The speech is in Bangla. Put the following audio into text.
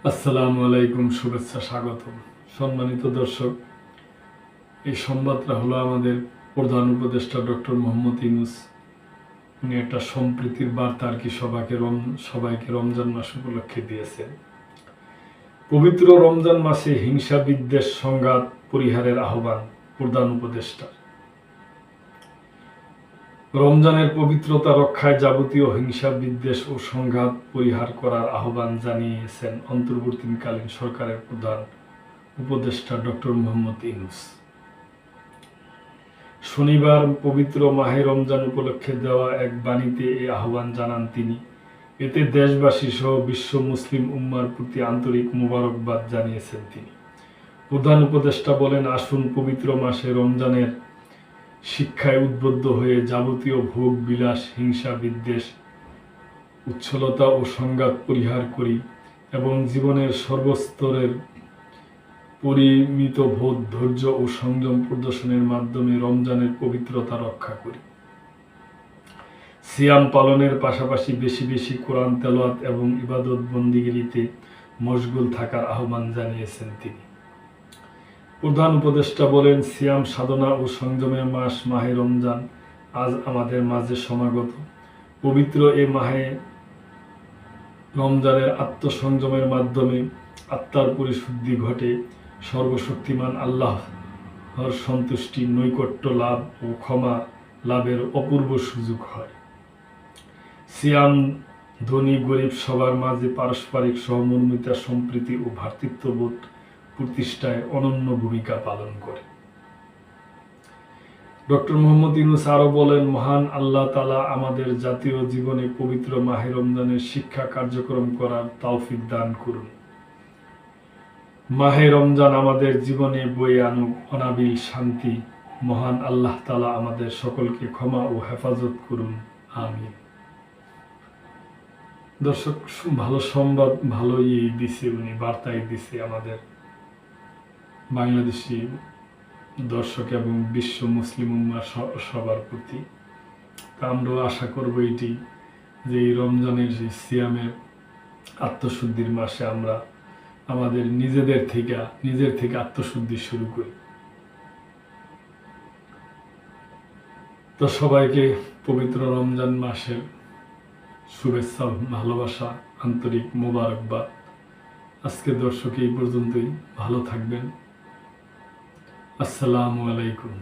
আসসালামু আলাইকুম, শুভেচ্ছা, স্বাগতম। সম্মানিত দর্শক, এই সংবাদটা হলো আমাদের প্রধান উপদেষ্টা ডক্টর মোহাম্মদ ইউনূস। উনি একটা সম্প্রীতির বার্তা আর কি সবাইকে রমজান মাস উপলক্ষে দিয়েছেন। পবিত্র রমজান মাসে হিংসা বিদ্বেষ সংঘাত পরিহারের আহ্বান প্রধান উপদেষ্টা। রমজানের পবিত্রতা রক্ষায় যাবতীয় হিংসা বিদ্বেষ ও সংঘাত পরিহার করার আহ্বান জানিয়েছেন অন্তর্বর্তীকালীন সরকারের প্রধান উপদেষ্টা ডক্টর মোহাম্মদ ইউনূস। শনিবার পবিত্র মাহে রমজান উপলক্ষে দেওয়া এক বাণীতে এই আহ্বান জানান তিনি। এতে দেশবাসী সহ বিশ্ব মুসলিম উম্মার প্রতি আন্তরিক মোবারকবাদ জানিয়েছেন তিনি। প্রধান উপদেষ্টা বলেন, আসুন পবিত্র মাসে রমজানের শিক্ষায় উদ্বুদ্ধ হয়ে যাবতীয় ভোগ বিলাস, হিংসা বিদ্বেষ, উচ্ছলতা ও সংঘাত পরিহার করি এবং জীবনের সর্বস্তরের পরিমিত বোধ, ধৈর্য ও সংযম প্রদর্শনের মাধ্যমে রমজানের পবিত্রতা রক্ষা করি। সিয়াম পালনের পাশাপাশি বেশি বেশি কোরআন তেলাওয়াত এবং ইবাদত বন্দিগিরিতে মশগুল থাকার আহ্বান জানিয়েছেন তিনি। প্রধান উপদেষ্টা বলেন, সিয়াম সাধনা ও সংযমের মাস মাহে রমজান আজ আমাদের মাঝে সমাগত। পবিত্র এ মাহে রমজানের আত্মসংযমের মাধ্যমে আত্মার পরিশুদ্ধি ঘটে, সর্বশক্তিমান আল্লাহর সন্তুষ্টি, নৈকট্য লাভ ও ক্ষমা লাভের অপূর্ব সুযোগ হয়। সিয়াম ধনী গরিব সবার মাঝে পারস্পরিক সহমর্মিতা, সম্প্রীতি ও ভ্রাতৃত্ববোধ প্রতিষ্ঠায় অনন্য ভূমিকা পালন করে। ডক্টর মোহাম্মদ ইউনূস আরও বলেন, মহান আল্লাহ তাআলা আমাদের জাতীয় জীবনে পবিত্র মাহে রমজানের শিক্ষা কার্যক্রম করার তৌফিক দান করুন। মাহে রমজান আমাদের জীবনে বয়ে আনুক অনাবিল শান্তি। মহান আল্লাহ তাআলা আমাদের সকলকে ক্ষমা ও হেফাজত করুন, আমিন। দর্শক, ভালো সংবাদ, ভালোই দিছে, উনি বার্তাই দিছে আমাদের বাংলাদেশি দর্শক এবং বিশ্ব মুসলিম উম্মাহ সবার প্রতি। তা আমরাও আশা করবো এটি যে এই রমজানের যে সিয়ামের আত্মশুদ্ধির মাসে আমরা আমাদের নিজের থেকে আত্মশুদ্ধি শুরু করি। তো সবাইকে পবিত্র রমজান মাসের শুভেচ্ছা, ভালোবাসা, আন্তরিক মোবারকবাদ। আজকে দর্শক এই পর্যন্তই। ভালো থাকবেন। আসসালামু আলাইকুম।